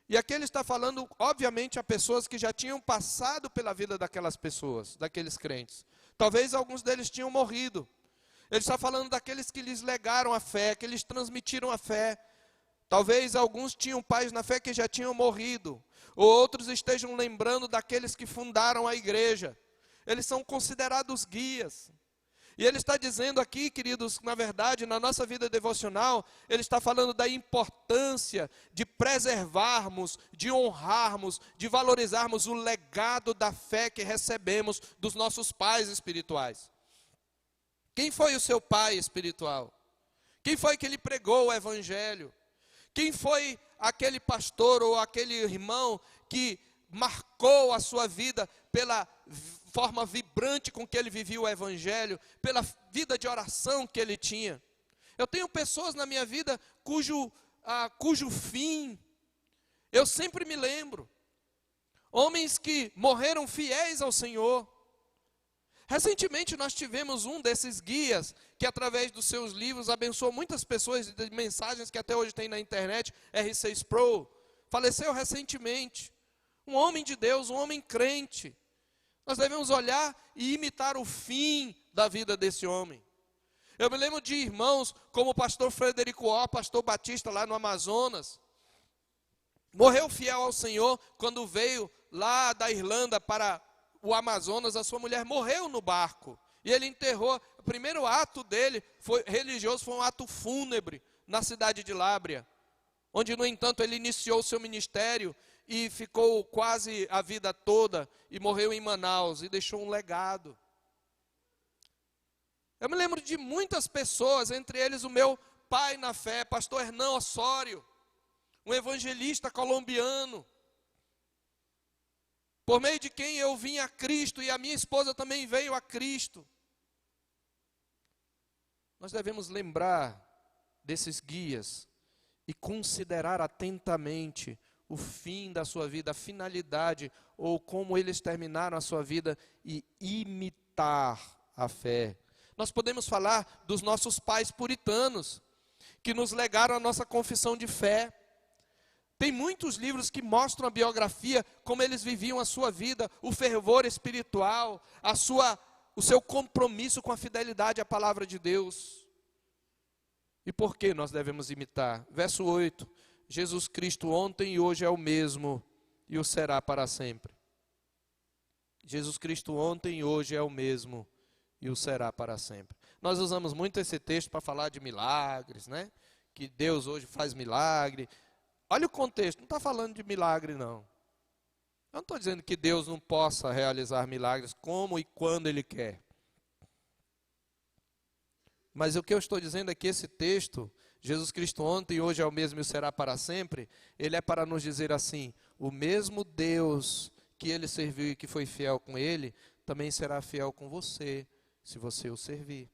e aqui ele está falando, obviamente, a pessoas que já tinham passado pela vida daquelas pessoas, daqueles crentes. Talvez alguns deles tinham morrido. Ele está falando daqueles que lhes legaram a fé, que lhes transmitiram a fé. Talvez alguns tinham pais na fé que já tinham morrido, ou outros estejam lembrando daqueles que fundaram a igreja. Eles são considerados guias. E ele está dizendo aqui, queridos, na verdade, na nossa vida devocional, ele está falando da importância de preservarmos, de honrarmos, de valorizarmos o legado da fé que recebemos dos nossos pais espirituais. Quem foi o seu pai espiritual? Quem foi que lhe pregou o evangelho? Quem foi aquele pastor ou aquele irmão que marcou a sua vida pela forma vibrante com que ele vivia o evangelho, pela vida de oração que ele tinha. Eu tenho pessoas na minha vida cujo fim eu sempre me lembro. Homens que morreram fiéis ao Senhor. Recentemente nós tivemos um desses guias que através dos seus livros abençoou muitas pessoas de mensagens que até hoje tem na internet, R6 Pro. Faleceu recentemente. Um homem de Deus, um homem crente. Nós devemos olhar e imitar o fim da vida desse homem. Eu me lembro de irmãos como o pastor Frederico Ó, pastor Batista lá no Amazonas. Morreu fiel ao Senhor quando veio lá da Irlanda para o Amazonas. A sua mulher morreu no barco. E ele enterrou. O primeiro ato dele religioso foi um ato fúnebre na cidade de Lábrea. Onde, no entanto, ele iniciou o seu ministério e ficou quase a vida toda. E morreu em Manaus e deixou um legado. Eu me lembro de muitas pessoas, entre eles o meu pai na fé, pastor Hernão Osório, um evangelista colombiano, por meio de quem eu vim a Cristo e a minha esposa também veio a Cristo. Nós devemos lembrar desses guias e considerar atentamente o fim da sua vida, a finalidade ou como eles terminaram a sua vida e imitar a fé. Nós podemos falar dos nossos pais puritanos, que nos legaram a nossa confissão de fé. Tem muitos livros que mostram a biografia, como eles viviam a sua vida, o fervor espiritual, o seu compromisso com a fidelidade à palavra de Deus. E por que nós devemos imitar? Verso 8, Jesus Cristo ontem e hoje é o mesmo e o será para sempre. Jesus Cristo ontem e hoje é o mesmo e o será para sempre. Nós usamos muito esse texto para falar de milagres, né? Que Deus hoje faz milagre. Olha o contexto, não está falando de milagre não. Eu não estou dizendo que Deus não possa realizar milagres como e quando Ele quer. Mas o que eu estou dizendo é que esse texto, Jesus Cristo ontem e hoje é o mesmo e o será para sempre, ele é para nos dizer assim, o mesmo Deus que Ele serviu e que foi fiel com Ele, também será fiel com você, se você o servir.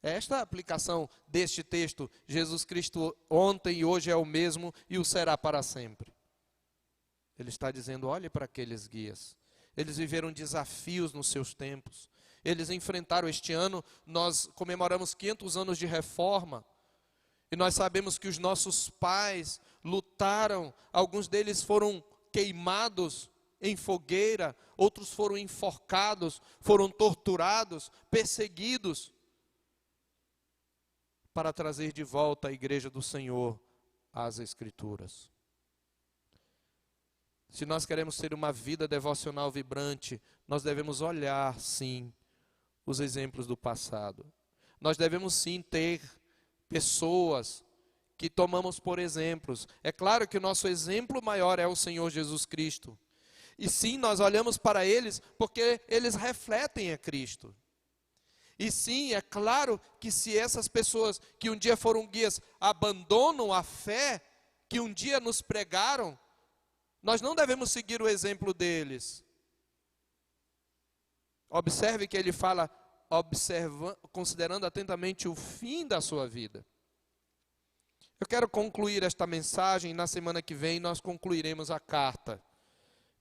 Esta é a aplicação deste texto, Jesus Cristo ontem e hoje é o mesmo e o será para sempre. Ele está dizendo, olhe para aqueles guias. Eles viveram desafios nos seus tempos. Eles enfrentaram este ano, nós comemoramos 500 anos de reforma. E nós sabemos que os nossos pais lutaram, alguns deles foram queimados em fogueira, outros foram enforcados, foram torturados, perseguidos, para trazer de volta a igreja do Senhor às Escrituras. Se nós queremos ter uma vida devocional vibrante, nós devemos olhar, sim, os exemplos do passado. Nós devemos, sim, ter pessoas que tomamos por exemplos. É claro que o nosso exemplo maior é o Senhor Jesus Cristo. E sim, nós olhamos para eles porque eles refletem a Cristo. E sim, é claro que se essas pessoas que um dia foram guias abandonam a fé que um dia nos pregaram, nós não devemos seguir o exemplo deles. Observe que ele fala, considerando atentamente o fim da sua vida. Eu quero concluir esta mensagem, e na semana que vem nós concluiremos a carta.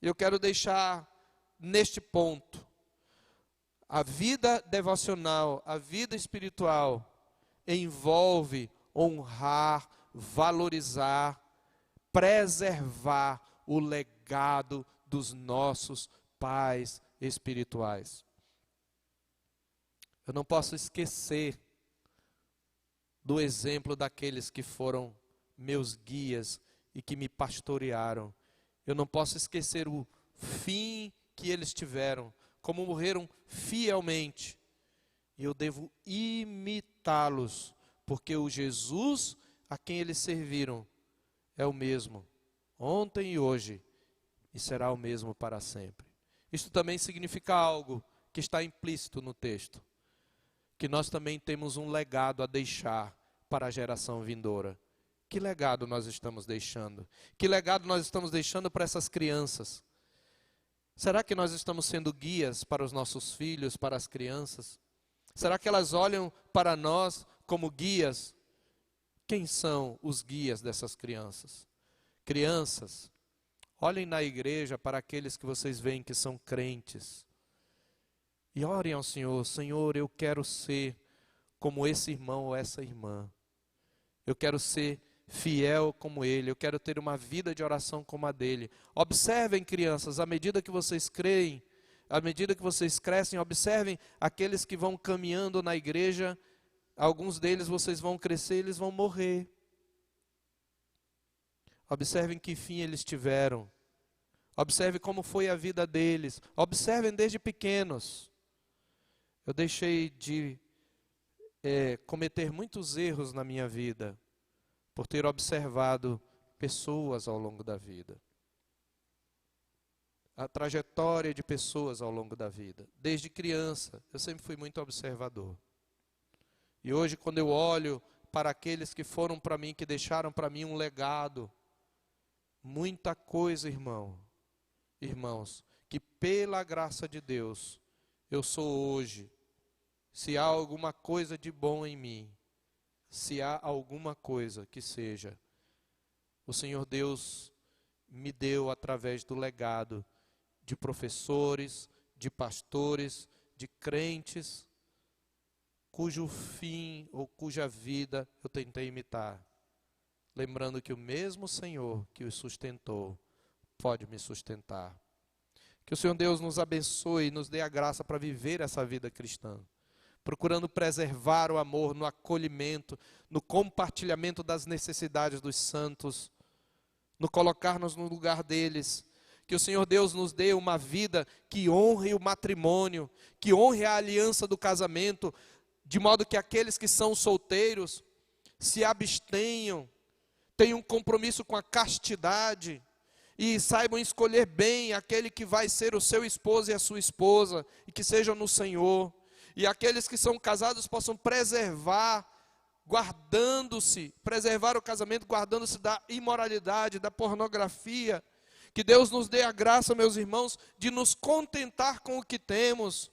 Eu quero deixar neste ponto. A vida devocional, a vida espiritual, envolve honrar, valorizar, preservar o legado dos nossos pais espirituais. Eu não posso esquecer do exemplo daqueles que foram meus guias e que me pastorearam. Eu não posso esquecer o fim que eles tiveram, como morreram fielmente. E eu devo imitá-los, porque o Jesus a quem eles serviram é o mesmo, ontem e hoje, e será o mesmo para sempre. Isto também significa algo que está implícito no texto, que nós também temos um legado a deixar para a geração vindoura. Que legado nós estamos deixando? Que legado nós estamos deixando para essas crianças? Será que nós estamos sendo guias para os nossos filhos, para as crianças? Será que elas olham para nós como guias? Quem são os guias dessas crianças? Crianças, olhem na igreja para aqueles que vocês veem que são crentes. E orem ao Senhor: Senhor, eu quero ser como esse irmão ou essa irmã. Eu quero ser fiel como ele, eu quero ter uma vida de oração como a dele. Observem, crianças, à medida que vocês creem, à medida que vocês crescem, observem aqueles que vão caminhando na igreja. Alguns deles vocês vão crescer, eles vão morrer. Observem que fim eles tiveram. Observe como foi a vida deles. Observem desde pequenos. Eu deixei de cometer muitos erros na minha vida por ter observado pessoas ao longo da vida. A trajetória de pessoas ao longo da vida. Desde criança, eu sempre fui muito observador. E hoje, quando eu olho para aqueles que foram para mim, que deixaram para mim um legado, muita coisa, irmãos, que pela graça de Deus, eu sou hoje. Se há alguma coisa de bom em mim, se há alguma coisa que seja, o Senhor Deus me deu através do legado de professores, de pastores, de crentes, cujo fim ou cuja vida eu tentei imitar. Lembrando que o mesmo Senhor que os sustentou, pode me sustentar. Que o Senhor Deus nos abençoe e nos dê a graça para viver essa vida cristã. Procurando preservar o amor no acolhimento, no compartilhamento das necessidades dos santos, no colocar-nos no lugar deles. Que o Senhor Deus nos dê uma vida que honre o matrimônio, que honre a aliança do casamento, de modo que aqueles que são solteiros se abstenham, tenham um compromisso com a castidade e saibam escolher bem aquele que vai ser o seu esposo e a sua esposa, e que sejam no Senhor. E aqueles que são casados possam preservar o casamento guardando-se da imoralidade, da pornografia. Que Deus nos dê a graça, meus irmãos, de nos contentar com o que temos,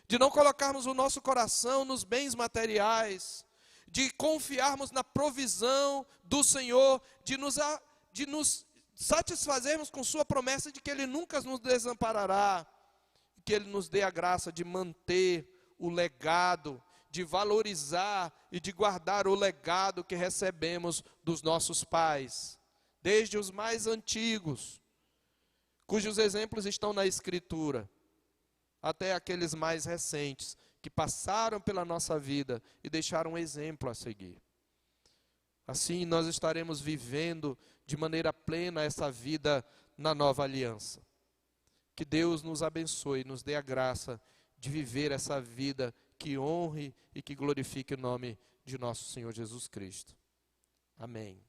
de não colocarmos o nosso coração nos bens materiais, de confiarmos na provisão do Senhor, de nos satisfazermos com sua promessa de que Ele nunca nos desamparará, que Ele nos dê a graça de manter o legado, de valorizar e de guardar o legado que recebemos dos nossos pais, desde os mais antigos, cujos exemplos estão na Escritura, até aqueles mais recentes, que passaram pela nossa vida e deixaram um exemplo a seguir. Assim nós estaremos vivendo de maneira plena essa vida na nova aliança. Que Deus nos abençoe, nos dê a graça de viver essa vida que honre e que glorifique o nome de nosso Senhor Jesus Cristo. Amém.